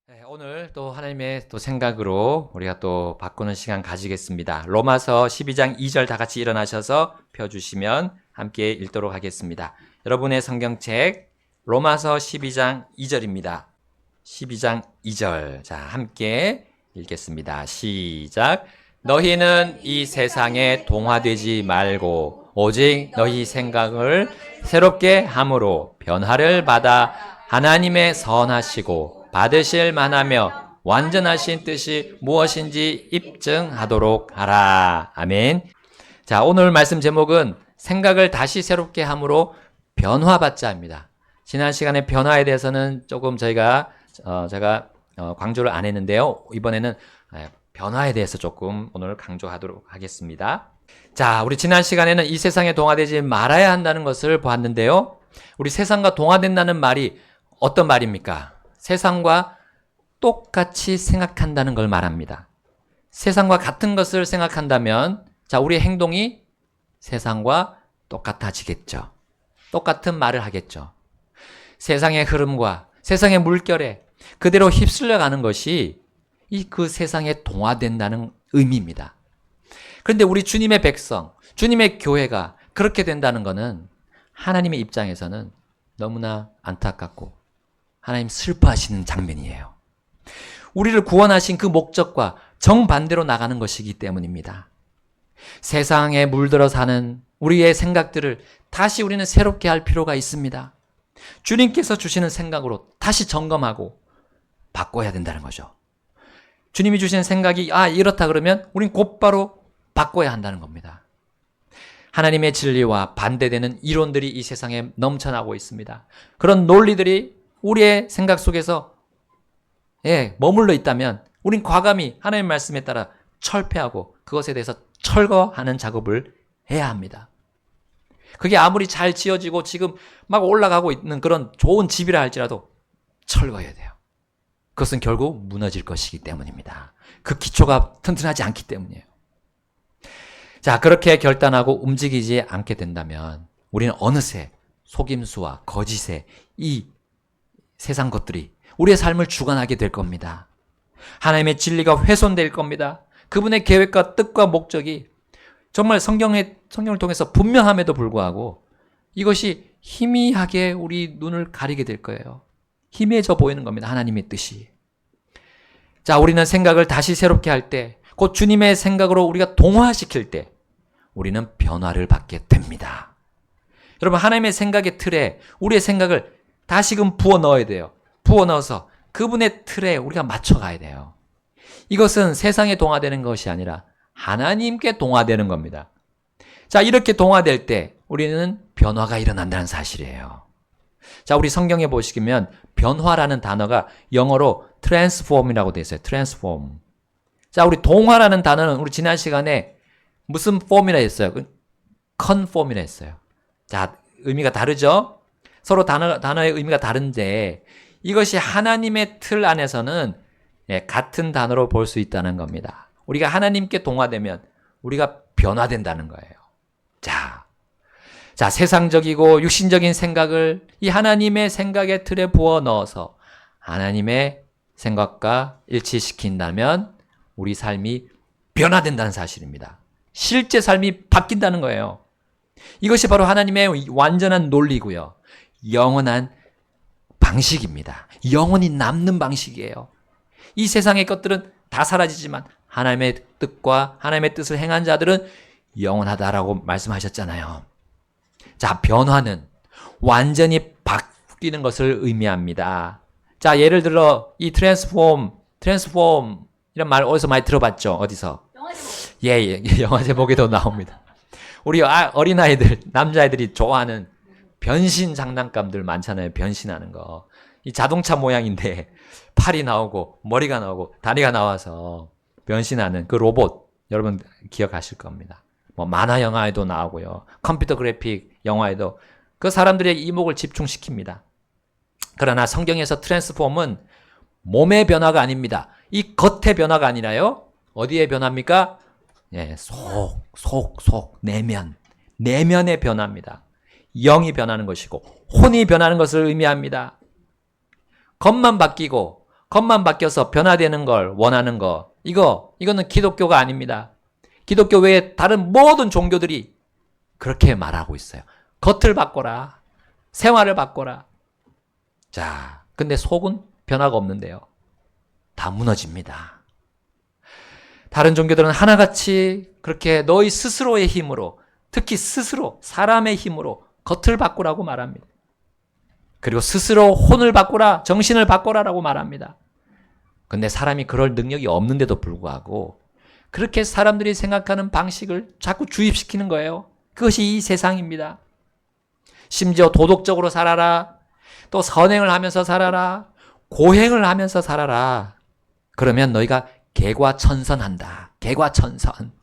네, 오늘 또 하나님의 또 생각으로 우리가 또 바꾸는 시간 가지겠습니다. 로마서 12장 2절 다 같이 일어나셔서 펴주시면 함께 읽도록 하겠습니다. 여러분의 성경책 로마서 12장 2절입니다. 12장 2절. 자, 함께 읽겠습니다. 시작. 너희는 이 세상에 동화되지 말고 오직 너희 생각을 새롭게 함으로 변화를 받아 하나님의 선하시고 받으실 만하며 완전하신 뜻이 무엇인지 입증하도록 하라. 아멘. 자, 오늘 말씀 제목은 생각을 다시 새롭게 함으로 변화받자입니다. 지난 시간에 변화에 대해서는 조금 제가 강조를 안 했는데요. 이번에는 변화에 대해서 조금 오늘 강조하도록 하겠습니다. 자, 우리 지난 시간에는 이 세상에 동화되지 말아야 한다는 것을 보았는데요. 우리 세상과 동화된다는 말이 어떤 말입니까? 세상과 똑같이 생각한다는 걸 말합니다. 세상과 같은 것을 생각한다면, 자, 우리의 행동이 세상과 똑같아지겠죠. 똑같은 말을 하겠죠. 세상의 흐름과 세상의 물결에 그대로 휩쓸려 가는 것이 그 세상에 동화된다는 의미입니다. 그런데 우리 주님의 백성, 주님의 교회가 그렇게 된다는 것은 하나님의 입장에서는 너무나 안타깝고 하나님 슬퍼하시는 장면이에요. 우리를 구원하신 그 목적과 정반대로 나가는 것이기 때문입니다. 세상에 물들어 사는 우리의 생각들을 다시 우리는 새롭게 할 필요가 있습니다. 주님께서 주시는 생각으로 다시 점검하고 바꿔야 된다는 거죠. 주님이 주시는 생각이 이렇다 그러면 우린 곧바로 바꿔야 한다는 겁니다. 하나님의 진리와 반대되는 이론들이 이 세상에 넘쳐나고 있습니다. 그런 논리들이 우리의 생각 속에서 머물러 있다면 우린 과감히 하나님의 말씀에 따라 철폐하고 그것에 대해서 철거하는 작업을 해야 합니다. 그게 아무리 잘 지어지고 지금 막 올라가고 있는 그런 좋은 집이라 할지라도 철거해야 돼요. 그것은 결국 무너질 것이기 때문입니다. 그 기초가 튼튼하지 않기 때문이에요. 자, 그렇게 결단하고 움직이지 않게 된다면 우리는 어느새 속임수와 거짓의 이 세상 것들이 우리의 삶을 주관하게 될 겁니다. 하나님의 진리가 훼손될 겁니다. 그분의 계획과 뜻과 목적이 정말 성경을 통해서 분명함에도 불구하고 이것이 희미하게 우리 눈을 가리게 될 거예요. 희미해져 보이는 겁니다. 하나님의 뜻이. 자, 우리는 생각을 다시 새롭게 할 때, 곧 주님의 생각으로 우리가 동화시킬 때 우리는 변화를 받게 됩니다. 여러분, 하나님의 생각의 틀에 우리의 생각을 다시금 부어 넣어야 돼요. 부어 넣어서 그분의 틀에 우리가 맞춰가야 돼요. 이것은 세상에 동화되는 것이 아니라 하나님께 동화되는 겁니다. 자, 이렇게 동화될 때 우리는 변화가 일어난다는 사실이에요. 자, 우리 성경에 보시면 변화라는 단어가 영어로 transform이라고 되어 있어요. transform. 자, 우리 동화라는 단어는 우리 지난 시간에 무슨 form이라 했어요? conform이라 했어요. 자, 의미가 다르죠? 서로 단어의 의미가 다른데 이것이 하나님의 틀 안에서는 같은 단어로 볼 수 있다는 겁니다. 우리가 하나님께 동화되면 우리가 변화된다는 거예요. 자, 세상적이고 육신적인 생각을 이 하나님의 생각의 틀에 부어 넣어서 하나님의 생각과 일치시킨다면 우리 삶이 변화된다는 사실입니다. 실제 삶이 바뀐다는 거예요. 이것이 바로 하나님의 완전한 논리고요. 영원한 방식입니다. 영원히 남는 방식이에요. 이 세상의 것들은 다 사라지지만 하나님의 뜻과 하나님의 뜻을 행한 자들은 영원하다라고 말씀하셨잖아요. 자, 변화는 완전히 바뀌는 것을 의미합니다. 자, 예를 들어 이 transform 이런 말 어디서 많이 들어봤죠? 어디서? 영화 제목에도 나옵니다. 우리 어린아이들, 남자애들이 좋아하는 변신 장난감들 많잖아요. 변신하는 거. 이 자동차 모양인데 팔이 나오고 머리가 나오고 다리가 나와서 변신하는 그 로봇 여러분 기억하실 겁니다. 뭐 만화 영화에도 나오고요. 컴퓨터 그래픽 영화에도 그 사람들의 이목을 집중시킵니다. 그러나 성경에서 트랜스폼은 몸의 변화가 아닙니다. 이 겉의 변화가 아니라요. 어디의 변화입니까? 내면의 변화입니다. 영이 변하는 것이고 혼이 변하는 것을 의미합니다. 겉만 바뀌고 겉만 바뀌어서 변화되는 걸 원하는 거, 이거는 기독교가 아닙니다. 기독교 외에 다른 모든 종교들이 그렇게 말하고 있어요. 겉을 바꿔라. 생활을 바꿔라. 자, 근데 속은 변화가 없는데요. 다 무너집니다. 다른 종교들은 하나같이 그렇게 너희 스스로의 힘으로, 특히 스스로 사람의 힘으로 겉을 바꾸라고 말합니다. 그리고 스스로 혼을 바꾸라, 정신을 바꾸라라고 말합니다. 근데 사람이 그럴 능력이 없는데도 불구하고 그렇게 사람들이 생각하는 방식을 자꾸 주입시키는 거예요. 그것이 이 세상입니다. 심지어 도덕적으로 살아라, 또 선행을 하면서 살아라, 고행을 하면서 살아라. 그러면 너희가 개과천선한다. 개과천선.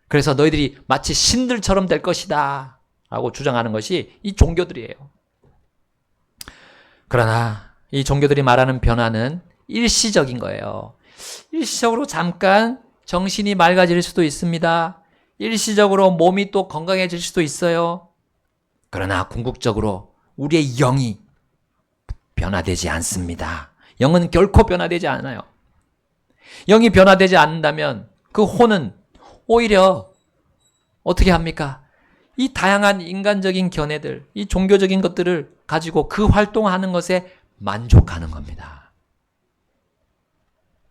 그래서 너희들이 마치 신들처럼 될 것이다 라고 주장하는 것이 이 종교들이에요. 그러나 이 종교들이 말하는 변화는 일시적인 거예요. 일시적으로 잠깐 정신이 맑아질 수도 있습니다. 일시적으로 몸이 또 건강해질 수도 있어요. 그러나 궁극적으로 우리의 영이 변화되지 않습니다. 영은 결코 변화되지 않아요. 영이 변화되지 않는다면 그 혼은 오히려 어떻게 합니까? 이 다양한 인간적인 견해들, 이 종교적인 것들을 가지고 그 활동하는 것에 만족하는 겁니다.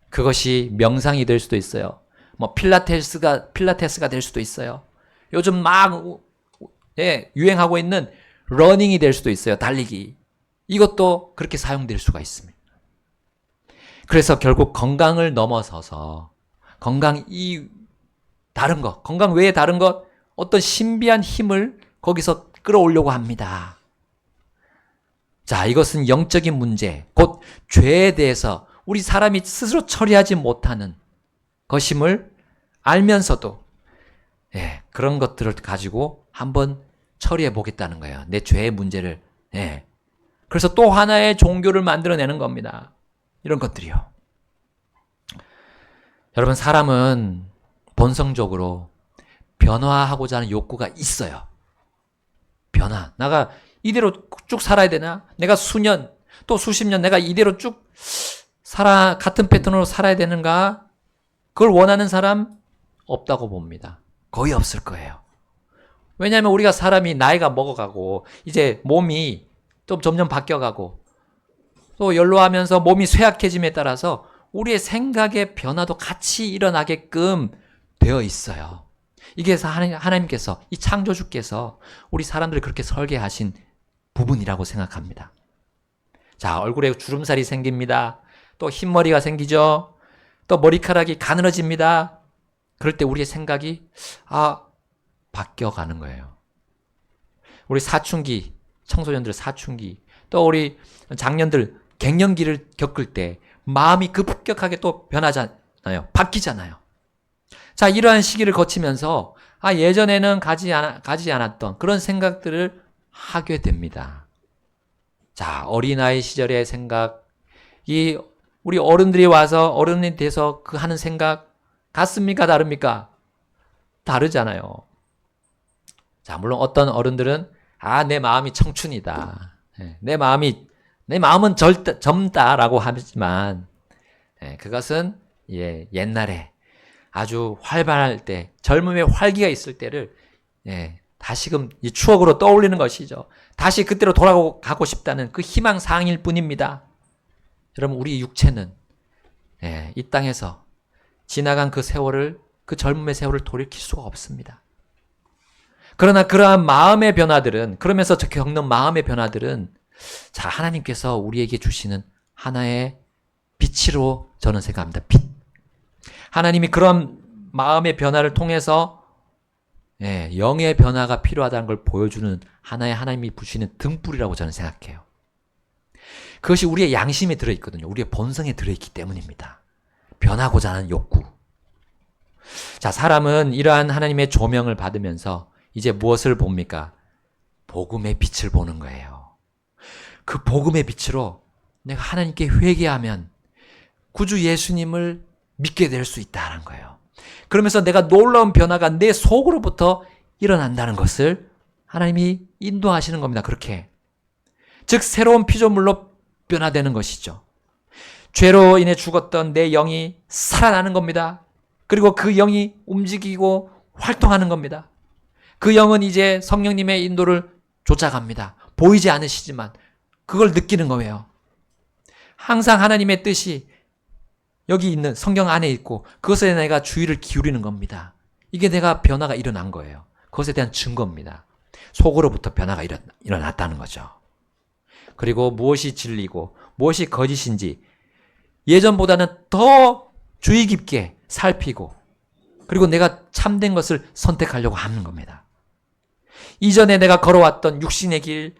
그것이 명상이 될 수도 있어요. 필라테스가 될 수도 있어요. 요즘 막 유행하고 있는 러닝이 될 수도 있어요. 달리기. 이것도 그렇게 사용될 수가 있습니다. 그래서 결국 건강을 넘어서서 건강 외에 다른 것, 어떤 신비한 힘을 거기서 끌어오려고 합니다. 자, 이것은 영적인 문제, 곧 죄에 대해서 우리 사람이 스스로 처리하지 못하는 것임을 알면서도 그런 것들을 가지고 한번 처리해 보겠다는 거예요. 내 죄의 문제를. 그래서 또 하나의 종교를 만들어내는 겁니다. 이런 것들이요. 여러분, 사람은 본성적으로 변화하고자 하는 욕구가 있어요. 변화. 내가 이대로 쭉 살아야 되나? 내가 수년, 또 수십 년 내가 이대로 쭉 같은 패턴으로 살아야 되는가? 그걸 원하는 사람 없다고 봅니다. 거의 없을 거예요. 왜냐하면 우리가 사람이 나이가 먹어가고 이제 몸이 좀 점점 바뀌어가고 또 연로하면서 몸이 쇠약해짐에 따라서 우리의 생각의 변화도 같이 일어나게끔 되어 있어요. 이게 하나님께서, 이 창조주께서 우리 사람들을 그렇게 설계하신 부분이라고 생각합니다. 자, 얼굴에 주름살이 생깁니다. 또 흰머리가 생기죠. 또 머리카락이 가늘어집니다. 그럴 때 우리의 생각이 바뀌어가는 거예요. 우리 사춘기, 청소년들 사춘기, 또 우리 장년들 갱년기를 겪을 때 마음이 급격하게 또 변하잖아요. 바뀌잖아요. 자, 이러한 시기를 거치면서 예전에는 가지 않았던 그런 생각들을 하게 됩니다. 자, 어린아이 시절의 생각, 우리 어른들이 와서 어른이 돼서 그 하는 생각 같습니까? 다릅니까? 다르잖아요. 자, 물론 어떤 어른들은 내 마음이 청춘이다. 내 마음은 젊다라고 하지만 그것은 옛날에 아주 활발할 때, 젊음의 활기가 있을 때를 다시금 추억으로 떠올리는 것이죠. 다시 그때로 돌아가고 싶다는 그 희망사항일 뿐입니다. 여러분, 우리 육체는 이 땅에서 지나간 그 젊음의 세월을 돌이킬 수가 없습니다. 그러나 그러한 마음의 변화들은, 그러면서 겪는 마음의 변화들은 자, 하나님께서 우리에게 주시는 하나의 빛으로 저는 생각합니다. 빛. 하나님이 그런 마음의 변화를 통해서 영의 변화가 필요하다는 걸 보여주는 하나님이 부시는 등불이라고 저는 생각해요. 그것이 우리의 양심에 들어있거든요. 우리의 본성에 들어있기 때문입니다. 변하고자 하는 욕구. 자, 사람은 이러한 하나님의 조명을 받으면서 이제 무엇을 봅니까? 복음의 빛을 보는 거예요. 그 복음의 빛으로 내가 하나님께 회개하면 구주 예수님을 믿게 될 수 있다는 거예요. 그러면서 내가 놀라운 변화가 내 속으로부터 일어난다는 것을 하나님이 인도하시는 겁니다. 그렇게. 즉 새로운 피조물로 변화되는 것이죠. 죄로 인해 죽었던 내 영이 살아나는 겁니다. 그리고 그 영이 움직이고 활동하는 겁니다. 그 영은 이제 성령님의 인도를 쫓아갑니다. 보이지 않으시지만 그걸 느끼는 거예요. 항상 하나님의 뜻이 여기 있는 성경 안에 있고 그것에 내가 주의를 기울이는 겁니다. 이게 내가 변화가 일어난 거예요. 그것에 대한 증거입니다. 속으로부터 변화가 일어났다는 거죠. 그리고 무엇이 진리고 무엇이 거짓인지 예전보다는 더 주의 깊게 살피고 그리고 내가 참된 것을 선택하려고 하는 겁니다. 이전에 내가 걸어왔던 육신의 길,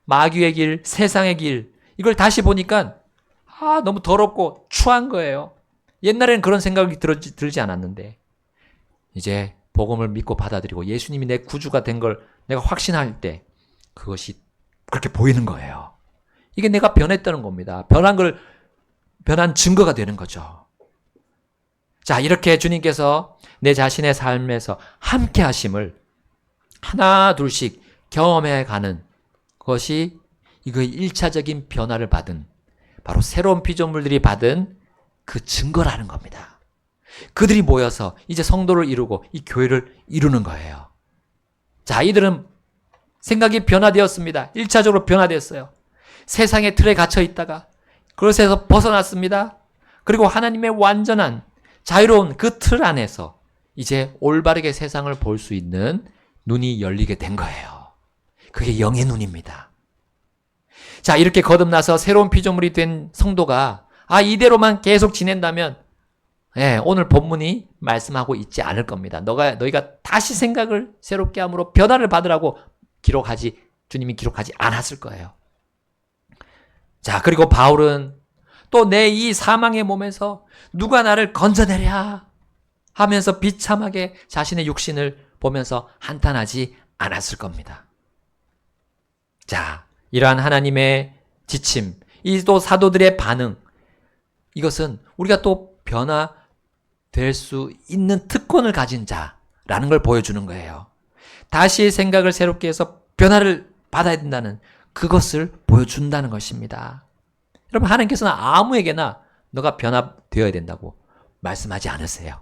마귀의 길, 세상의 길 이걸 다시 보니까 너무 더럽고 추한 거예요. 옛날에는 그런 생각이 들지 않았는데 이제 복음을 믿고 받아들이고 예수님이 내 구주가 된 걸 내가 확신할 때 그것이 그렇게 보이는 거예요. 이게 내가 변했다는 겁니다. 변한 증거가 되는 거죠. 자, 이렇게 주님께서 내 자신의 삶에서 함께 하심을 하나 둘씩 경험해 가는 것이 이거 1차적인 변화를 받은 바로 새로운 피조물들이 받은 그 증거라는 겁니다. 그들이 모여서 이제 성도를 이루고 이 교회를 이루는 거예요. 자, 이들은 생각이 변화되었습니다. 1차적으로 변화되었어요. 세상의 틀에 갇혀 있다가 그것에서 벗어났습니다. 그리고 하나님의 완전한 자유로운 그 틀 안에서 이제 올바르게 세상을 볼 수 있는 눈이 열리게 된 거예요. 그게 영의 눈입니다. 자, 이렇게 거듭나서 새로운 피조물이 된 성도가 이대로만 계속 지낸다면 오늘 본문이 말씀하고 있지 않을 겁니다. 너희가 다시 생각을 새롭게 함으로 변화를 받으라고 주님이 기록하지 않았을 거예요. 자, 그리고 바울은 또 내 이 사망의 몸에서 누가 나를 건져내랴 하면서 비참하게 자신의 육신을 보면서 한탄하지 않았을 겁니다. 자, 이러한 하나님의 지침, 이 또 사도들의 반응, 이것은 우리가 또 변화될 수 있는 특권을 가진 자라는 걸 보여주는 거예요. 다시 생각을 새롭게 해서 변화를 받아야 된다는 그것을 보여준다는 것입니다. 여러분, 하나님께서는 아무에게나 너가 변화되어야 된다고 말씀하지 않으세요.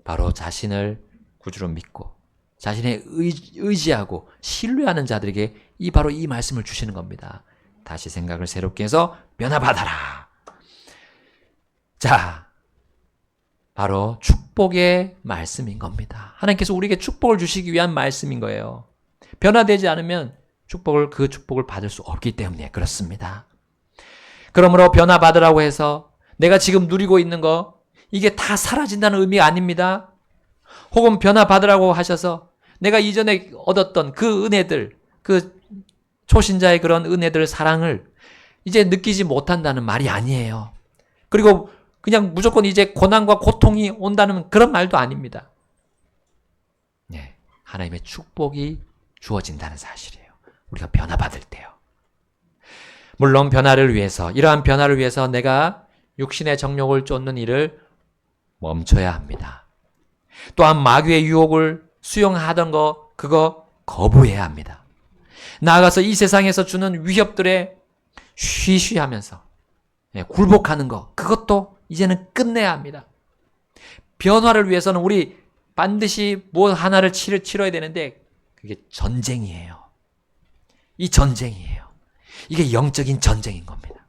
바로 자신을 구주로 믿고 자신의 의지하고 신뢰하는 자들에게 바로 이 말씀을 주시는 겁니다. 다시 생각을 새롭게 해서 변화받아라. 자, 바로 축복의 말씀인 겁니다. 하나님께서 우리에게 축복을 주시기 위한 말씀인 거예요. 변화되지 않으면 그 축복을 받을 수 없기 때문에 그렇습니다. 그러므로 변화받으라고 해서 내가 지금 누리고 있는 거 이게 다 사라진다는 의미가 아닙니다. 혹은 변화받으라고 하셔서 내가 이전에 얻었던 그 은혜들, 그 초신자의 그런 은혜들, 사랑을 이제 느끼지 못한다는 말이 아니에요. 그리고 그냥 무조건 이제 고난과 고통이 온다는 그런 말도 아닙니다. 하나님의 축복이 주어진다는 사실이에요. 우리가 변화받을 때요. 물론 이러한 변화를 위해서 내가 육신의 정욕을 쫓는 일을 멈춰야 합니다. 또한 마귀의 유혹을 수용하던 그거 거부해야 합니다. 나아가서 이 세상에서 주는 위협들에 쉬쉬하면서 굴복하는 그것도 이제는 끝내야 합니다. 변화를 위해서는 우리 반드시 무엇 하나를 치러야 되는데 그게 전쟁이에요. 이 전쟁이에요. 이게 영적인 전쟁인 겁니다.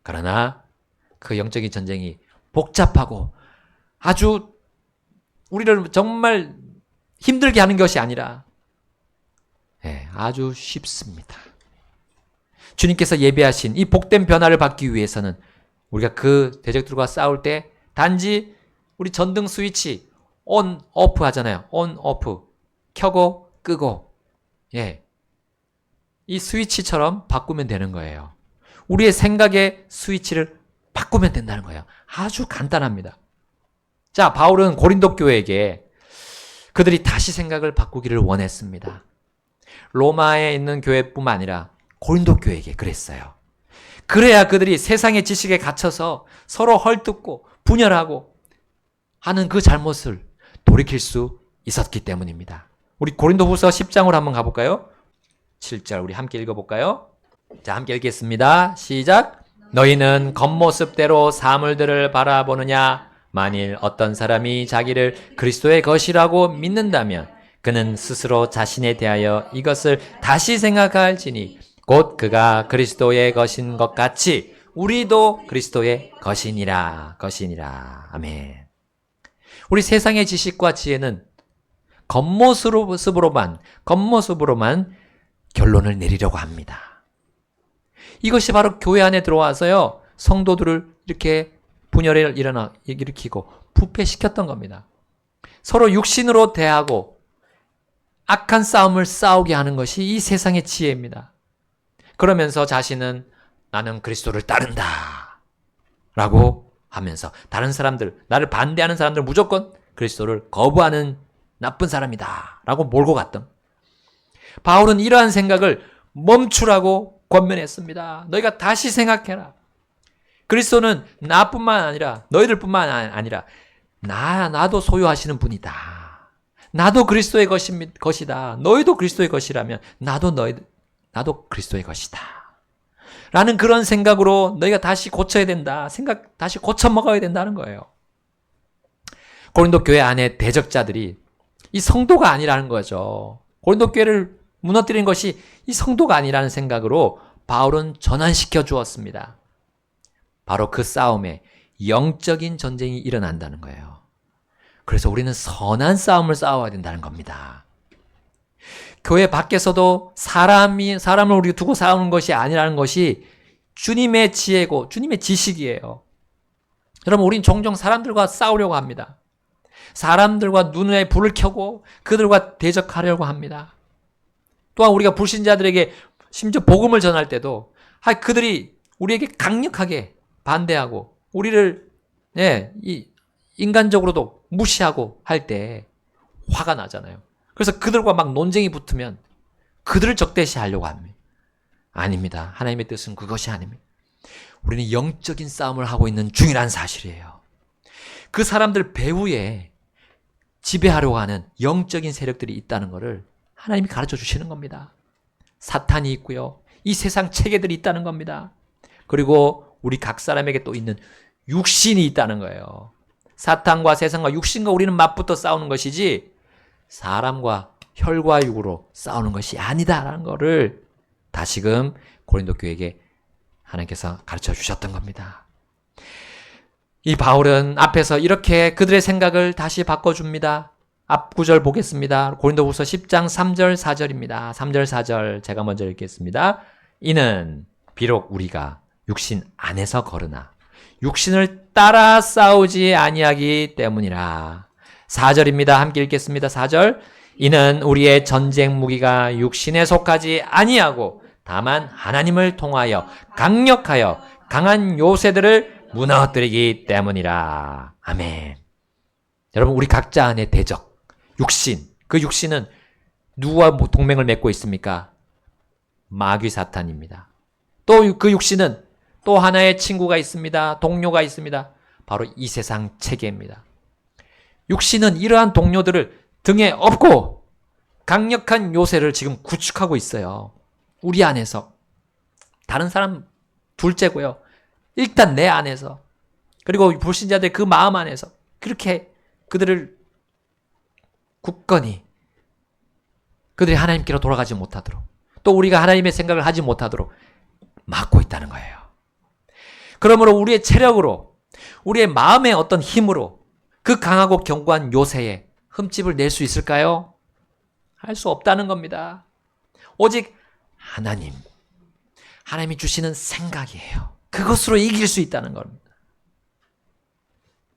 그러나 그 영적인 전쟁이 복잡하고 아주 우리를 정말 힘들게 하는 것이 아니라 아주 쉽습니다. 주님께서 예배하신 이 복된 변화를 받기 위해서는 우리가 그 대적들과 싸울 때 단지 우리 전등 스위치 온, 오프 하잖아요. 온, 오프. 켜고 끄고 이 스위치처럼 바꾸면 되는 거예요. 우리의 생각의 스위치를 바꾸면 된다는 거예요. 아주 간단합니다. 자, 바울은 고린도 교회에게 그들이 다시 생각을 바꾸기를 원했습니다. 로마에 있는 교회뿐만 아니라 고린도 교회에게 그랬어요. 그래야 그들이 세상의 지식에 갇혀서 서로 헐뜯고 분열하고 하는 그 잘못을 돌이킬 수 있었기 때문입니다. 우리 고린도후서 10장으로 한번 가볼까요? 7절 우리 함께 읽어볼까요? 자, 함께 읽겠습니다. 시작. 너희는 겉모습대로 사물들을 바라보느냐? 만일 어떤 사람이 자기를 그리스도의 것이라고 믿는다면 그는 스스로 자신에 대하여 이것을 다시 생각할지니 곧 그가 그리스도의 것인 것 같이 우리도 그리스도의 것이니라. 아멘. 우리 세상의 지식과 지혜는 겉모습으로만 결론을 내리려고 합니다. 이것이 바로 교회 안에 들어와서요, 성도들을 이렇게 분열을 일으키고 부패시켰던 겁니다. 서로 육신으로 대하고 악한 싸움을 싸우게 하는 것이 이 세상의 지혜입니다. 그러면서 자신은 나는 그리스도를 따른다 라고 하면서 다른 사람들, 나를 반대하는 사람들 무조건 그리스도를 거부하는 나쁜 사람이다 라고 몰고 갔던, 바울은 이러한 생각을 멈추라고 권면했습니다. 너희가 다시 생각해라. 그리스도는 나뿐만 아니라 너희들뿐만 아니라 나도 소유하시는 분이다. 나도 그리스도의 것이다. 너희도 그리스도의 것이라면 나도 그리스도의 것이다. 라는 그런 생각으로 너희가 다시 고쳐야 된다. 다시 고쳐 먹어야 된다는 거예요. 고린도 교회 안에 대적자들이 이 성도가 아니라는 거죠. 고린도 교회를 무너뜨린 것이 이 성도가 아니라는 생각으로 바울은 전환시켜 주었습니다. 바로 그 싸움에 영적인 전쟁이 일어난다는 거예요. 그래서 우리는 선한 싸움을 싸워야 된다는 겁니다. 교회 밖에서도 사람을 우리 두고 싸우는 것이 아니라는 것이 주님의 지혜고 주님의 지식이에요. 여러분, 우린 종종 사람들과 싸우려고 합니다. 사람들과 눈에 불을 켜고 그들과 대적하려고 합니다. 또한 우리가 불신자들에게 심지어 복음을 전할 때도 그들이 우리에게 강력하게 반대하고 우리를 인간적으로도 무시하고 할 때 화가 나잖아요. 그래서 그들과 막 논쟁이 붙으면 그들을 적대시하려고 합니다. 아닙니다. 하나님의 뜻은 그것이 아닙니다. 우리는 영적인 싸움을 하고 있는 중이라는 사실이에요. 그 사람들 배후에 지배하려고 하는 영적인 세력들이 있다는 것을 하나님이 가르쳐 주시는 겁니다. 사탄이 있고요. 이 세상 체계들이 있다는 겁니다. 그리고 우리 각 사람에게 또 있는 육신이 있다는 거예요. 사탄과 세상과 육신과 우리는 맞붙어 싸우는 것이지 사람과 혈과 육으로 싸우는 것이 아니다라는 것을 다시금 고린도 교회에게 하나님께서 가르쳐 주셨던 겁니다. 이 바울은 앞에서 이렇게 그들의 생각을 다시 바꿔줍니다. 앞 구절 보겠습니다. 고린도후서 10장 3절 4절입니다. 3절 4절 제가 먼저 읽겠습니다. 이는 비록 우리가 육신 안에서 거르나 육신을 따라 싸우지 아니하기 때문이라. 4절입니다. 함께 읽겠습니다. 4절. 이는 우리의 전쟁 무기가 육신에 속하지 아니하고 다만 하나님을 통하여 강력하여 강한 요새들을 무너뜨리기 때문이라. 아멘. 여러분, 우리 각자 안에 대적, 육신, 그 육신은 누구와 동맹을 맺고 있습니까? 마귀 사탄입니다. 또 그 육신은 또 하나의 친구가 있습니다. 동료가 있습니다. 바로 이 세상 체계입니다. 육신은 이러한 동료들을 등에 업고 강력한 요새를 지금 구축하고 있어요. 우리 안에서. 다른 사람 둘째고요. 일단 내 안에서. 그리고 불신자들 그 마음 안에서 그렇게 그들을 굳건히 그들이 하나님께로 돌아가지 못하도록, 또 우리가 하나님의 생각을 하지 못하도록 막고 있다는 거예요. 그러므로 우리의 체력으로, 우리의 마음의 어떤 힘으로 그 강하고 견고한 요새에 흠집을 낼 수 있을까요? 할 수 없다는 겁니다. 오직 하나님이 주시는 생각이에요. 그것으로 이길 수 있다는 겁니다.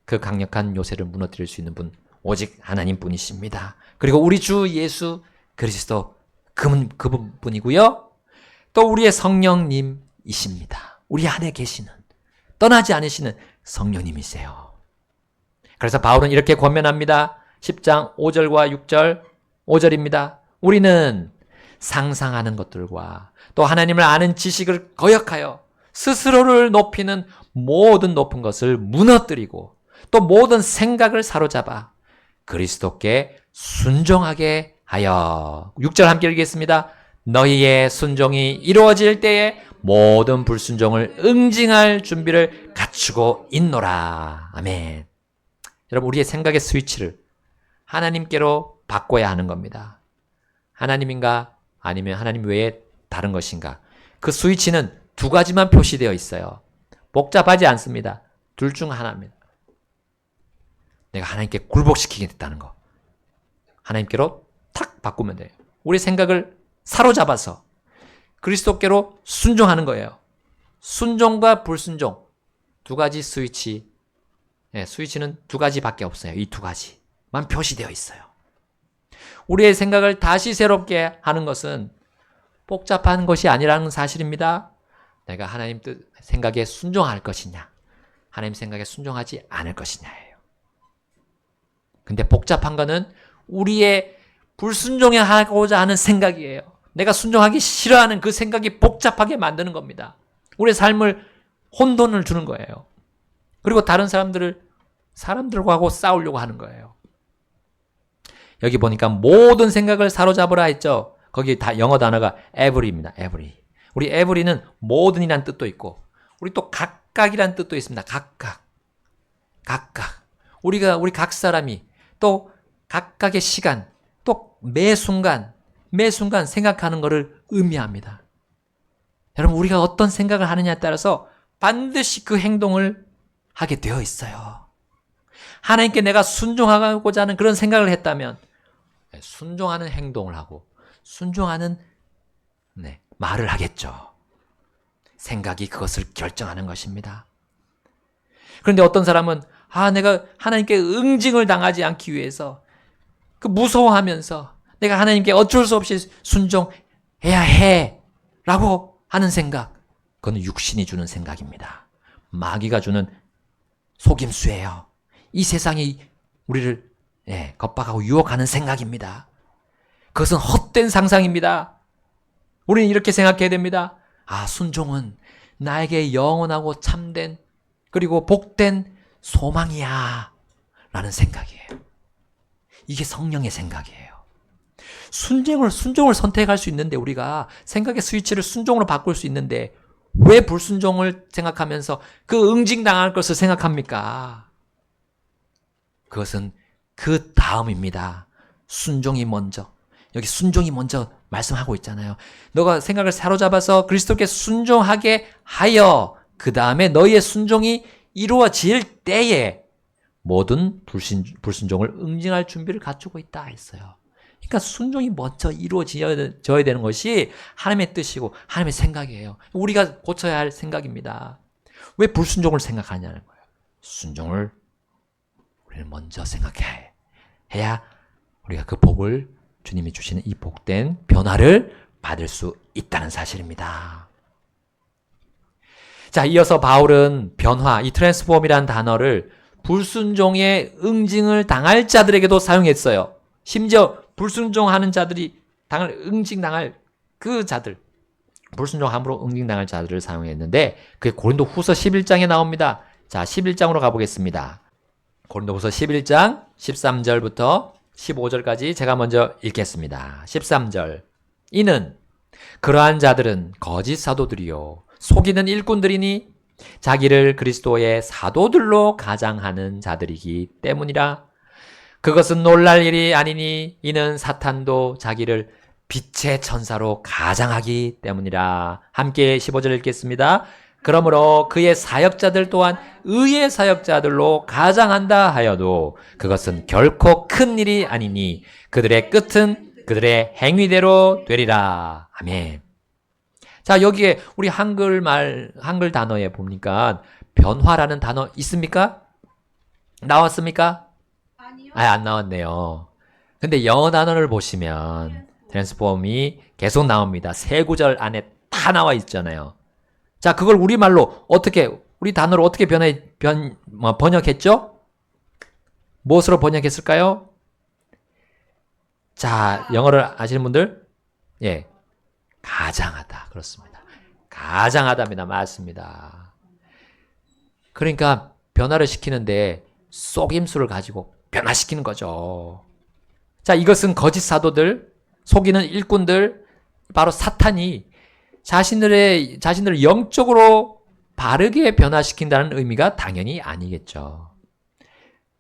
그 강력한 요새를 무너뜨릴 수 있는 분 오직 하나님뿐이십니다. 그리고 우리 주 예수 그리스도 그분뿐이고요. 또 우리의 성령님이십니다. 우리 안에 계시는, 떠나지 않으시는 성령님이세요. 그래서 바울은 이렇게 권면합니다. 10장 5절과 6절, 5절입니다. 우리는 상상하는 것들과 또 하나님을 아는 지식을 거역하여 스스로를 높이는 모든 높은 것을 무너뜨리고 또 모든 생각을 사로잡아 그리스도께 순종하게 하여. 6절 함께 읽겠습니다. 너희의 순종이 이루어질 때에 모든 불순종을 응징할 준비를 갖추고 있노라. 아멘. 여러분, 우리의 생각의 스위치를 하나님께로 바꿔야 하는 겁니다. 하나님인가 아니면 하나님 외에 다른 것인가. 그 스위치는 두 가지만 표시되어 있어요. 복잡하지 않습니다. 둘 중 하나입니다. 내가 하나님께 굴복시키게 됐다는 거. 하나님께로 탁 바꾸면 돼요. 우리 생각을 사로잡아서 그리스도께로 순종하는 거예요. 순종과 불순종. 두 가지 스위치. 스위치는 두 가지밖에 없어요. 이 두 가지만 표시되어 있어요. 우리의 생각을 다시 새롭게 하는 것은 복잡한 것이 아니라는 사실입니다. 내가 하나님 뜻 생각에 순종할 것이냐, 하나님 생각에 순종하지 않을 것이냐예요. 근데 복잡한 거는 우리의 불순종하고자 하는 생각이에요. 내가 순종하기 싫어하는 그 생각이 복잡하게 만드는 겁니다. 우리의 삶을 혼돈을 주는 거예요. 그리고 다른 사람들과 하고 싸우려고 하는 거예요. 여기 보니까 모든 생각을 사로잡으라 했죠. 거기 다 영어 단어가 every입니다. every. 우리 every는 모든이란 뜻도 있고, 우리 또 각각이란 뜻도 있습니다. 각각. 우리 각 사람이 또 각각의 시간, 또 매 순간 생각하는 것을 의미합니다. 여러분, 우리가 어떤 생각을 하느냐에 따라서 반드시 그 행동을 하게 되어 있어요. 하나님께 내가 순종하고자 하는 그런 생각을 했다면 순종하는 행동을 하고 순종하는 말을 하겠죠. 생각이 그것을 결정하는 것입니다. 그런데 어떤 사람은 내가 하나님께 응징을 당하지 않기 위해서 그 무서워하면서 내가 하나님께 어쩔 수 없이 순종해야 해 라고 하는 생각, 그건 육신이 주는 생각입니다. 마귀가 주는 속임수예요. 이 세상이 우리를 겁박하고 유혹하는 생각입니다. 그것은 헛된 상상입니다. 우리는 이렇게 생각해야 됩니다. 순종은 나에게 영원하고 참된 그리고 복된 소망이야 라는 생각이에요. 이게 성령의 생각이에요. 순종을 선택할 수 있는데, 우리가 생각의 스위치를 순종으로 바꿀 수 있는데 왜 불순종을 생각하면서 그 응징당할 것을 생각합니까? 그것은 그 다음입니다. 순종이 먼저. 여기 순종이 먼저 말씀하고 있잖아요. 너가 생각을 사로잡아서 그리스도께 순종하게 하여 그 다음에 너희의 순종이 이루어질 때에 모든 불순종을 응징할 준비를 갖추고 있다 했어요. 그러니까 순종이 먼저 이루어져야 되는 것이 하나님의 뜻이고 하나님의 생각이에요. 우리가 고쳐야 할 생각입니다. 왜 불순종을 생각하냐는 거예요. 순종을 우리는 먼저 생각해야 우리가 그 복을, 주님이 주시는 이 복된 변화를 받을 수 있다는 사실입니다. 자, 이어서 바울은 변화, 이 트랜스폼이라는 단어를 불순종의 응징을 당할 자들에게도 사용했어요. 심지어 불순종하는 자들이 응징당할 그 자들, 불순종함으로 응징당할 자들을 사용했는데 그게 고린도후서 11장에 나옵니다. 자, 11장으로 가보겠습니다. 고린도후서 11장 13절부터 15절까지 제가 먼저 읽겠습니다. 13절. 이는 그러한 자들은 거짓 사도들이요 속이는 일꾼들이니 자기를 그리스도의 사도들로 가장하는 자들이기 때문이라. 그것은 놀랄 일이 아니니 이는 사탄도 자기를 빛의 천사로 가장하기 때문이라. 함께 15절 읽겠습니다. 그러므로 그의 사역자들 또한 의의 사역자들로 가장한다 하여도 그것은 결코 큰 일이 아니니 그들의 끝은 그들의 행위대로 되리라. 아멘. 자, 여기에 우리 한글 단어에 보니까 변화라는 단어 있습니까? 나왔습니까? 아니요. 안 나왔네요. 근데 영어 단어를 보시면 트랜스폼이 계속 나옵니다. 세 구절 안에 다 나와 있잖아요. 자, 그걸 우리말로 우리 단어로 어떻게 번역했죠? 무엇으로 번역했을까요? 자, 영어를 아시는 분들? 가장하다. 그렇습니다. 가장하다입니다. 맞습니다. 그러니까 변화를 시키는데 속임수를 가지고 변화시키는 거죠. 자, 이것은 거짓 사도들, 속이는 일꾼들, 바로 사탄이 자신들을 영적으로 바르게 변화시킨다는 의미가 당연히 아니겠죠.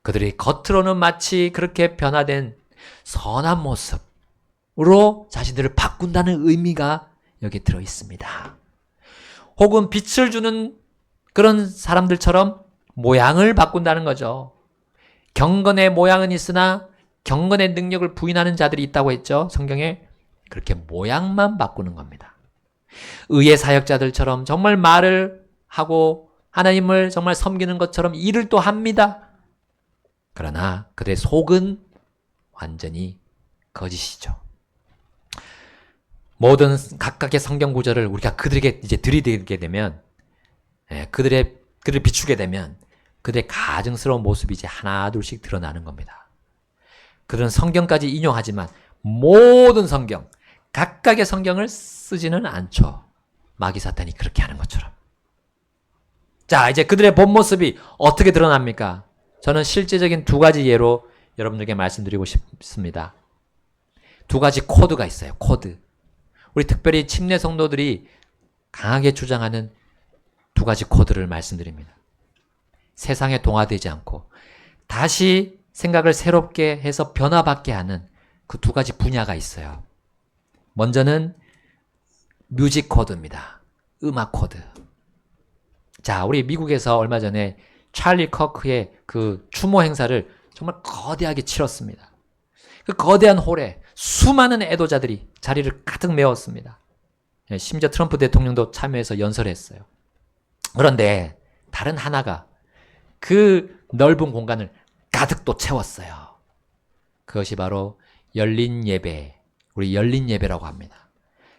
그들이 겉으로는 마치 그렇게 변화된 선한 모습으로 자신들을 바꾼다는 의미가 여기에 들어 있습니다. 혹은 빛을 주는 그런 사람들처럼 모양을 바꾼다는 거죠. 경건의 모양은 있으나 경건의 능력을 부인하는 자들이 있다고 했죠. 성경에 그렇게 모양만 바꾸는 겁니다. 의의 사역자들처럼 정말 말을 하고 하나님을 정말 섬기는 것처럼 일을 또 합니다. 그러나 그들의 속은 완전히 거짓이죠. 모든 각각의 성경 구절을 우리가 그들에게 이제 들이대게 되면, 그들을 비추게 되면 그들의 가증스러운 모습이 이제 하나둘씩 드러나는 겁니다. 그들은 성경까지 인용하지만 모든 성경, 각각의 성경을 쓰지는 않죠. 마귀 사탄이 그렇게 하는 것처럼. 자, 이제 그들의 본 모습이 어떻게 드러납니까? 저는 실제적인 두 가지 예로 여러분들에게 말씀드리고 싶습니다. 두 가지 코드가 있어요. 코드. 우리 특별히 침례 성도들이 강하게 주장하는 두 가지 코드를 말씀드립니다. 세상에 동화되지 않고 다시 생각을 새롭게 해서 변화받게 하는 그 두 가지 분야가 있어요. 먼저는 뮤직 코드입니다. 음악 코드. 자, 우리 미국에서 얼마 전에 찰리 커크의 그 추모 행사를 정말 거대하게 치렀습니다. 그 거대한 홀에 수많은 애도자들이 자리를 가득 메웠습니다. 심지어 트럼프 대통령도 참여해서 연설했어요. 그런데 다른 하나가 그 넓은 공간을 가득 또 채웠어요. 그것이 바로 열린 예배, 우리 열린 예배라고 합니다.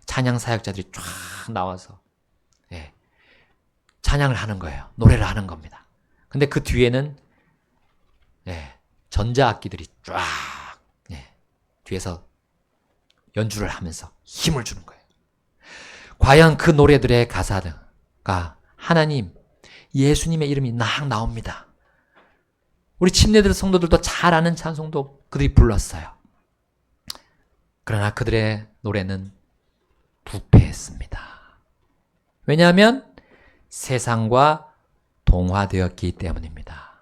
찬양 사역자들이 쫙 나와서 찬양을 하는 거예요. 노래를 하는 겁니다. 근데 그 뒤에는 전자악기들이 쫙 뒤에서 연주를 하면서 힘을 주는 거예요. 과연 그 노래들의 가사가 하나님, 예수님의 이름이 막 나옵니다. 우리 침례들 성도들도 잘 아는 찬송도 그들이 불렀어요. 그러나 그들의 노래는 부패했습니다. 왜냐하면 세상과 동화되었기 때문입니다.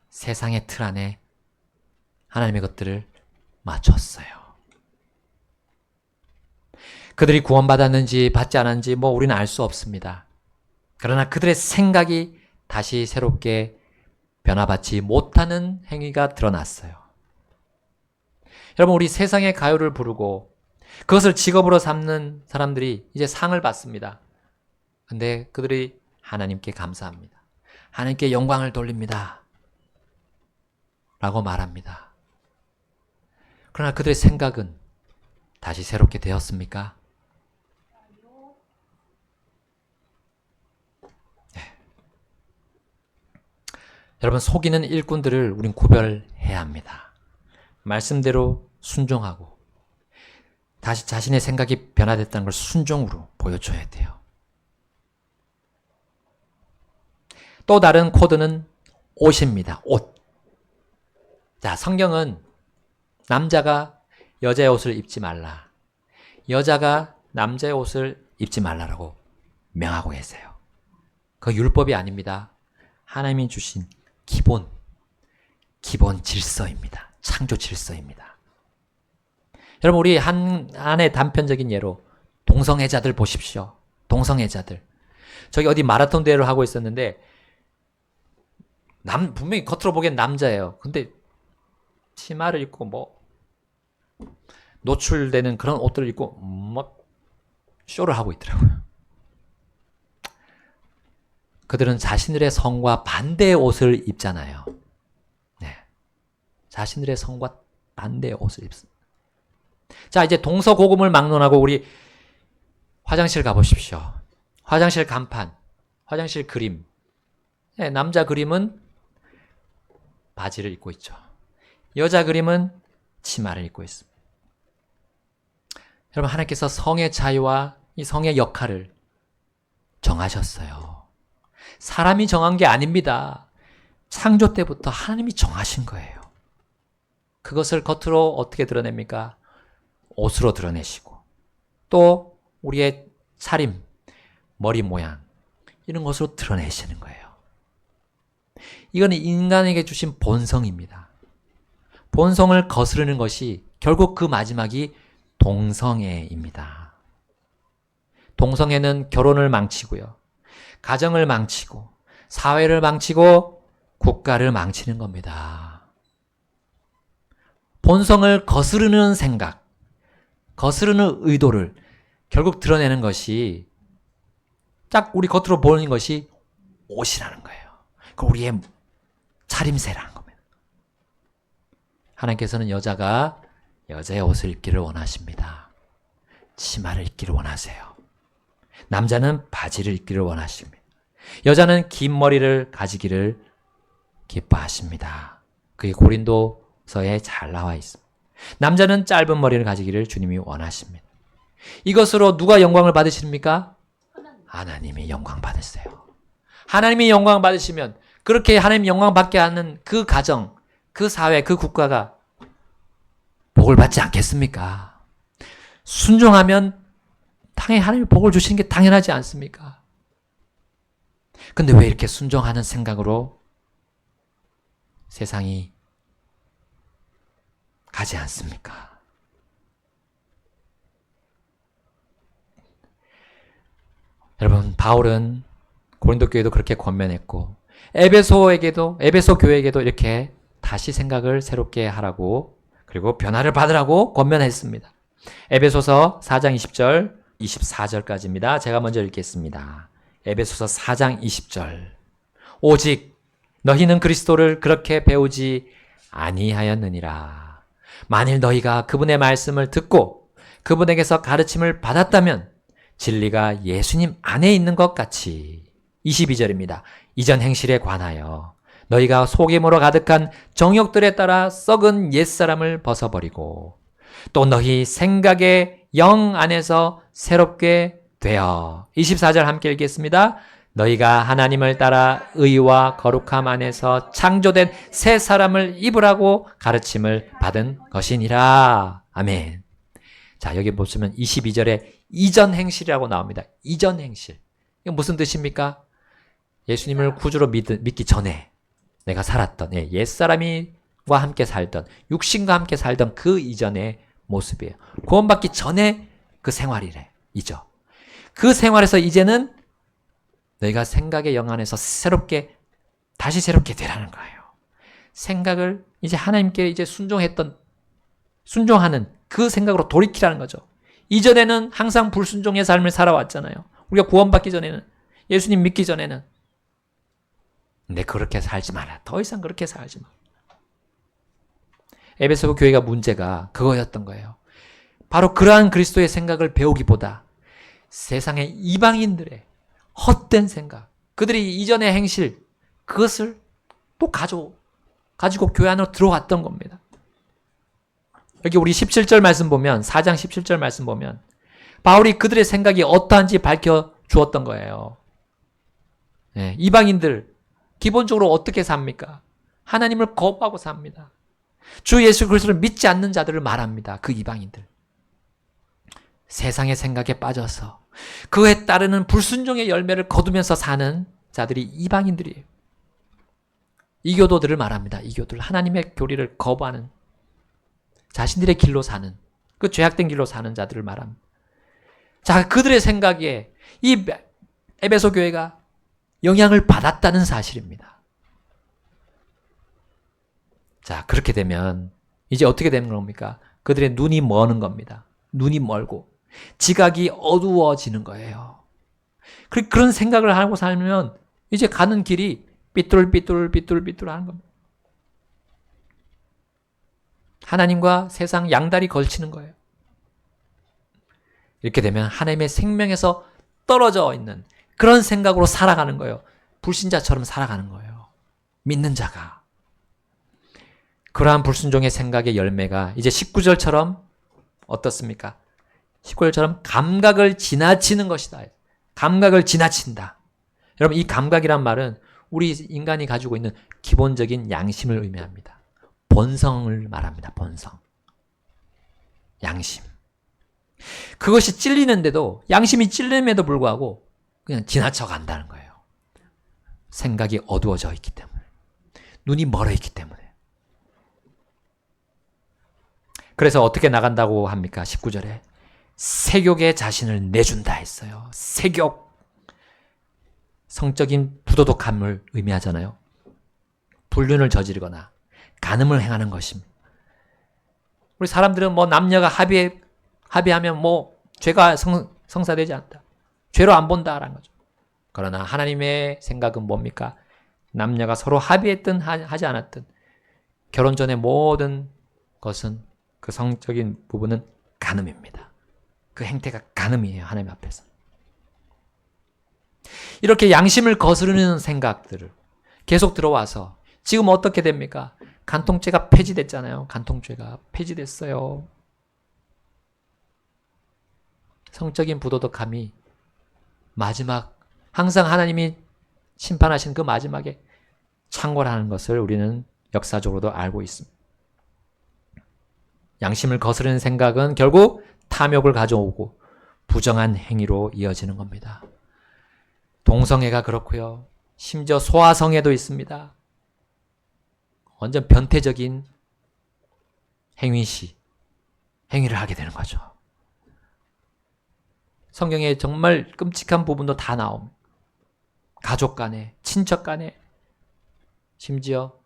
세상의 틀 안에 하나님의 것들을 맞췄어요. 그들이 구원받았는지 받지 않았는지 우리는 알 수 없습니다. 그러나 그들의 생각이 다시 새롭게 변화받지 못하는 행위가 드러났어요. 여러분, 우리 세상의 가요를 부르고 그것을 직업으로 삼는 사람들이 이제 상을 받습니다. 근데 그들이 하나님께 감사합니다. 하나님께 영광을 돌립니다. 라고 말합니다. 그러나 그들의 생각은 다시 새롭게 되었습니까? 네. 여러분, 속이는 일꾼들을 우린 구별해야 합니다. 말씀대로 순종하고 다시 자신의 생각이 변화됐다는 걸 순종으로 보여줘야 돼요. 또 다른 코드는 옷입니다. 옷. 자, 성경은 남자가 여자의 옷을 입지 말라, 여자가 남자의 옷을 입지 말라라고 명하고 계세요. 그 율법이 아닙니다. 하나님이 주신 기본 질서입니다. 창조 질서입니다. 여러분, 우리 한해 단편적인 예로 동성애자들 보십시오. 동성애자들. 저기 어디 마라톤 대회를 하고 있었는데 분명히 겉으로 보기엔 남자예요. 근데 치마를 입고 노출되는 그런 옷들을 입고 막 쇼를 하고 있더라고요. 그들은 자신들의 성과 반대의 옷을 입잖아요. 네. 자신들의 성과 반대의 옷을 입습니다. 자, 이제 동서고금을 막론하고 우리 화장실 가보십시오. 화장실 간판, 화장실 그림. 네, 남자 그림은 바지를 입고 있죠. 여자 그림은 치마를 입고 있습니다. 여러분, 하나님께서 성의 자유와 이 성의 역할을 정하셨어요. 사람이 정한 게 아닙니다. 창조 때부터 하나님이 정하신 거예요. 그것을 겉으로 어떻게 드러냅니까? 옷으로 드러내시고 또 우리의 차림, 머리 모양 이런 것으로 드러내시는 거예요. 이거는 인간에게 주신 본성입니다. 본성을 거스르는 것이 결국 그 마지막이 동성애입니다. 동성애는 결혼을 망치고요. 가정을 망치고 사회를 망치고 국가를 망치는 겁니다. 본성을 거스르는 생각, 거스르는 의도를 결국 드러내는 것이 딱 우리 겉으로 보이는 것이 옷이라는 거예요. 그 우리의 차림새라는 겁니다. 하나님께서는 여자가 여자의 옷을 입기를 원하십니다. 치마를 입기를 원하세요. 남자는 바지를 입기를 원하십니다. 여자는 긴 머리를 가지기를 기뻐하십니다. 그게 고린도서에 잘 나와 있습니다. 남자는 짧은 머리를 가지기를 주님이 원하십니다. 이것으로 누가 영광을 받으십니까? 하나님이 영광 받으세요. 하나님이 영광 받으시면 그렇게 하나님 영광 받게 하는 그 가정, 그 사회, 그 국가가 복을 받지 않겠습니까? 순종하면 당연히 하나님이 복을 주시는 게 당연하지 않습니까? 근데 왜 이렇게 순종하는 생각으로 세상이 가지 않습니까? 여러분, 바울은 고린도 교회도 그렇게 권면했고 에베소 교회에게도 이렇게 다시 생각을 새롭게 하라고 그리고 변화를 받으라고 권면했습니다. 에베소서 4장 20절, 24절까지입니다. 제가 먼저 읽겠습니다. 에베소서 4장 20절. 오직 너희는 그리스도를 그렇게 배우지 아니하였느니라. 만일 너희가 그분의 말씀을 듣고 그분에게서 가르침을 받았다면 진리가 예수님 안에 있는 것 같이. 22절입니다. 이전 행실에 관하여 너희가 속임으로 가득한 정욕들에 따라 썩은 옛사람을 벗어버리고 또 너희 생각의 영 안에서 새롭게 되어. 24절 함께 읽겠습니다. 너희가 하나님을 따라 의와 거룩함 안에서 창조된 새 사람을 입으라고 가르침을 받은 것이니라. 아멘. 자, 여기 보시면 22절에 이전 행실이라고 나옵니다. 이전 행실. 이건 무슨 뜻입니까? 예수님을 구주로 믿기 전에 내가 살았던 옛사람과 함께 살던 육신과 함께 살던 그 이전의 모습이에요. 구원받기 전에 그 생활이래. 이죠. 그 생활에서 이제는 너희가 생각의 영 안에서 다시 새롭게 되라는 거예요. 생각을 이제 하나님께 이제 순종하는 그 생각으로 돌이키라는 거죠. 이전에는 항상 불순종의 삶을 살아왔잖아요. 우리가 구원받기 전에는, 예수님 믿기 전에는. 근데 그렇게 살지 마라. 더 이상 그렇게 살지 마. 에베소 교회가 문제가 그거였던 거예요. 바로 그러한 그리스도의 생각을 배우기보다 세상의 이방인들의 헛된 생각, 그들이 이전의 행실, 그것을 또 가지고 교회 안으로 들어왔던 겁니다. 여기 우리 17절 말씀 보면, 4장 17절 말씀 보면 바울이 그들의 생각이 어떠한지 밝혀 주었던 거예요. 이방인들 기본적으로 어떻게 삽니까? 하나님을 거부하고 삽니다. 주 예수 그리스도를 믿지 않는 자들을 말합니다. 그 이방인들. 세상의 생각에 빠져서 그에 따르는 불순종의 열매를 거두면서 사는 자들이 이방인들이에요. 이교도들을 말합니다. 이교도들. 하나님의 교리를 거부하는, 자신들의 길로 사는, 그 죄악된 길로 사는 자들을 말합니다. 자, 그들의 생각에 이 에베소 교회가 영향을 받았다는 사실입니다. 자, 그렇게 되면 이제 어떻게 되는 겁니까? 그들의 눈이 머는 겁니다. 눈이 멀고 지각이 어두워지는 거예요. 그런 생각을 하고 살면 이제 가는 길이 삐뚤삐뚤하는 겁니다. 하나님과 세상 양다리 걸치는 거예요. 이렇게 되면 하나님의 생명에서 떨어져 있는 그런 생각으로 살아가는 거예요. 불신자처럼 살아가는 거예요. 믿는 자가. 그러한 불순종의 생각의 열매가 이제 19절처럼 어떻습니까? 19절처럼 감각을 지나치는 것이다. 감각을 지나친다. 여러분, 이 감각이란 말은 우리 인간이 가지고 있는 기본적인 양심을 의미합니다. 본성을 말합니다. 본성. 양심. 그것이 찔리는데도, 양심이 찔림에도 불구하고 그냥 지나쳐 간다는 거예요. 생각이 어두워져 있기 때문에. 눈이 멀어 있기 때문에. 그래서 어떻게 나간다고 합니까? 19절에 세욕에 자신을 내준다 했어요. 세욕. 성적인 부도덕함을 의미하잖아요. 불륜을 저지르거나 간음을 행하는 것입니다. 우리 사람들은 뭐 남녀가 합의하면 뭐 죄가 성사되지 않다. 죄로 안 본다라는 거죠. 그러나 하나님의 생각은 뭡니까? 남녀가 서로 합의했든 하지 않았든 결혼 전의 모든 것은 그 성적인 부분은 간음입니다. 그 행태가 간음이에요. 하나님 앞에서. 이렇게 양심을 거스르는 생각들을 계속 들어와서 지금 어떻게 됩니까? 간통죄가 폐지됐잖아요. 간통죄가 폐지됐어요. 성적인 부도덕함이 마지막, 항상 하나님이 심판하신 그 마지막에 창궐하는 것을 우리는 역사적으로도 알고 있습니다. 양심을 거스르는 생각은 결국 탐욕을 가져오고 부정한 행위로 이어지는 겁니다. 동성애가 그렇고요. 심지어 소아성애도 있습니다. 완전 변태적인 행위를 하게 되는 거죠. 성경에 정말 끔찍한 부분도 다 나옵니다. 가족 간에, 친척 간에, 심지어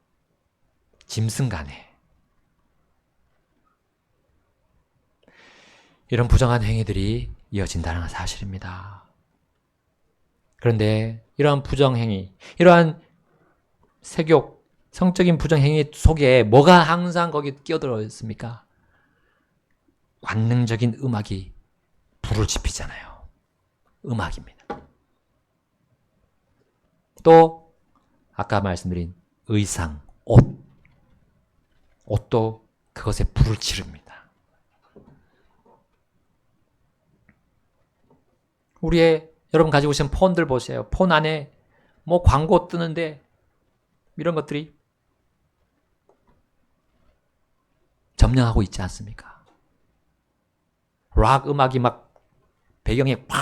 짐승 간에. 이런 부정한 행위들이 이어진다는 사실입니다. 그런데 이러한 부정행위, 이러한 세욕, 성적인 부정행위 속에 뭐가 항상 거기 끼어들어 있습니까? 관능적인 음악이 불을 지피잖아요. 음악입니다. 또 아까 말씀드린 의상, 옷도 그것에 불을 지릅니다. 여러분 가지고 계신 폰들 보세요. 폰 안에 뭐 광고 뜨는데 이런 것들이 점령하고 있지 않습니까? 락 음악이 막 배경에 팍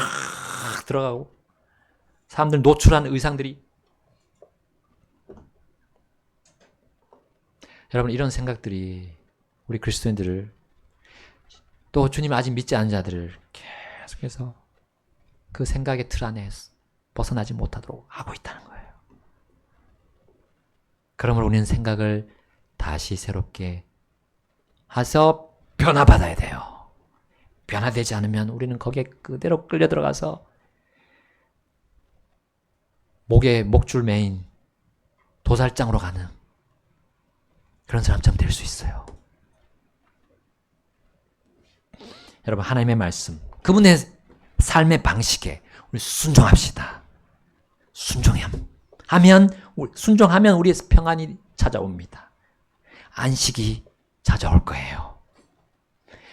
들어가고 사람들 노출한 의상들이. 여러분 이런 생각들이 우리 그리스도인들을, 또 주님 아직 믿지 않은 자들을 계속해서 그 생각의 틀 안에 벗어나지 못하도록 하고 있다는 거예요. 그러므로 우리는 생각을 다시 새롭게 해서 변화받아야 돼요. 변화되지 않으면 우리는 거기에 그대로 끌려 들어가서 목에 목줄 매인 도살장으로 가는 그런 사람처럼 될 수 있어요. 여러분 하나님의 말씀, 그분의 삶의 방식에 우리 순종합시다. 순종하면 우리의 평안이 찾아옵니다. 안식이 찾아올 거예요.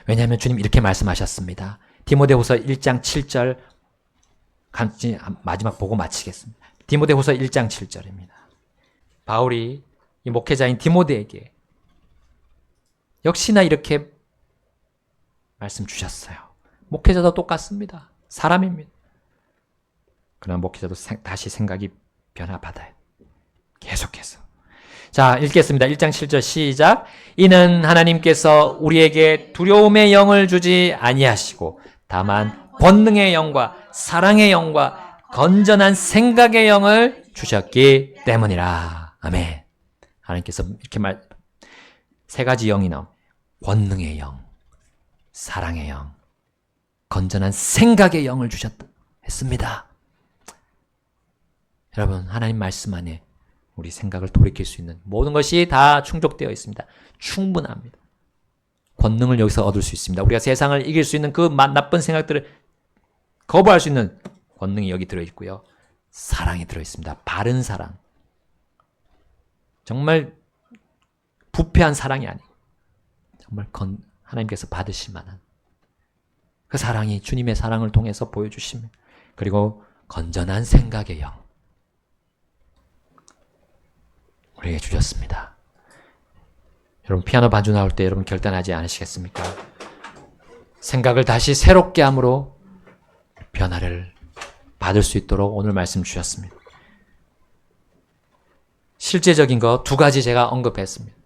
왜냐하면 주님 이렇게 말씀하셨습니다. 디모데후서 1장 7절 마지막 보고 마치겠습니다. 디모데후서 1장 7절입니다. 바울이 이 목회자인 디모데에게 역시나 이렇게 말씀 주셨어요. 목회자도 똑같습니다. 사람입니다. 그러나 목회자도 다시 생각이 변화받아요. 계속해서. 자, 읽겠습니다. 1장 7절 시작. 이는 하나님께서 우리에게 두려움의 영을 주지 아니하시고 다만 권능의 영과 사랑의 영과 건전한 생각의 영을 주셨기 때문이라. 아멘. 하나님께서 이렇게 세 가지 영이 나옵니다. 권능의 영, 사랑의 영, 건전한 생각의 영을 주셨다 했습니다. 여러분 하나님 말씀 안에 우리 생각을 돌이킬 수 있는 모든 것이 다 충족되어 있습니다. 충분합니다. 권능을 여기서 얻을 수 있습니다. 우리가 세상을 이길 수 있는 그 나쁜 생각들을 거부할 수 있는 권능이 여기 들어있고요. 사랑이 들어있습니다. 바른 사랑. 정말 부패한 사랑이 아니고 정말 하나님께서 받으실 만한 그 사랑이 주님의 사랑을 통해서 보여주십니다. 그리고 건전한 생각의 영 우리에게 주셨습니다. 여러분 피아노 반주 나올 때 여러분 결단하지 않으시겠습니까? 생각을 다시 새롭게 함으로 변화를 받을 수 있도록 오늘 말씀 주셨습니다. 실제적인 거 두 가지 제가 언급했습니다.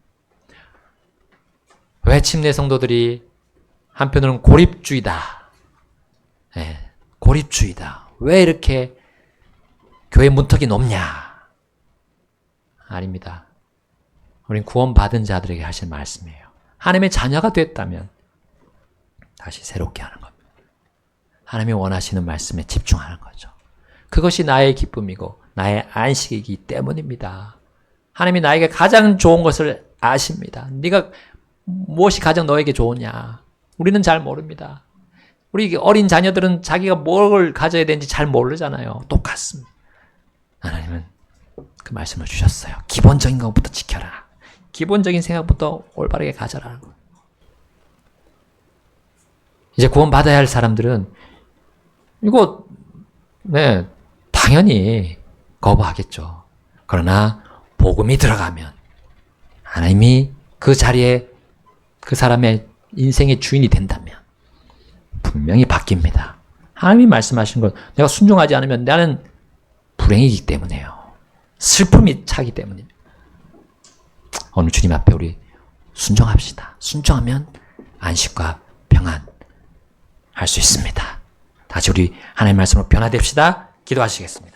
왜 침례 성도들이 한편으로는 고립주의다. 네, 고립주의다. 왜 이렇게 교회 문턱이 높냐? 아닙니다. 우린 구원받은 자들에게 하신 말씀이에요. 하나님의 자녀가 됐다면 다시 새롭게 하는 겁니다. 하나님이 원하시는 말씀에 집중하는 거죠. 그것이 나의 기쁨이고 나의 안식이기 때문입니다. 하나님이 나에게 가장 좋은 것을 아십니다. 네가 무엇이 가장 너에게 좋으냐? 우리는 잘 모릅니다. 우리 어린 자녀들은 자기가 뭘 가져야 되는지 잘 모르잖아요. 똑같습니다. 하나님은 그 말씀을 주셨어요. 기본적인 것부터 지켜라. 기본적인 생각부터 올바르게 가져라는 거예요. 이제 구원받아야 할 사람들은 이거 당연히 거부하겠죠. 그러나 복음이 들어가면 하나님이 그 자리에 그 사람의 인생의 주인이 된다면 분명히 바뀝니다. 하나님이 말씀하신 것, 내가 순종하지 않으면 나는 불행이기 때문에요. 슬픔이 차기 때문입니다. 오늘 주님 앞에 우리 순종합시다. 순종하면 안식과 평안 할 수 있습니다. 다시 우리 하나님의 말씀으로 변화됩시다. 기도하시겠습니다.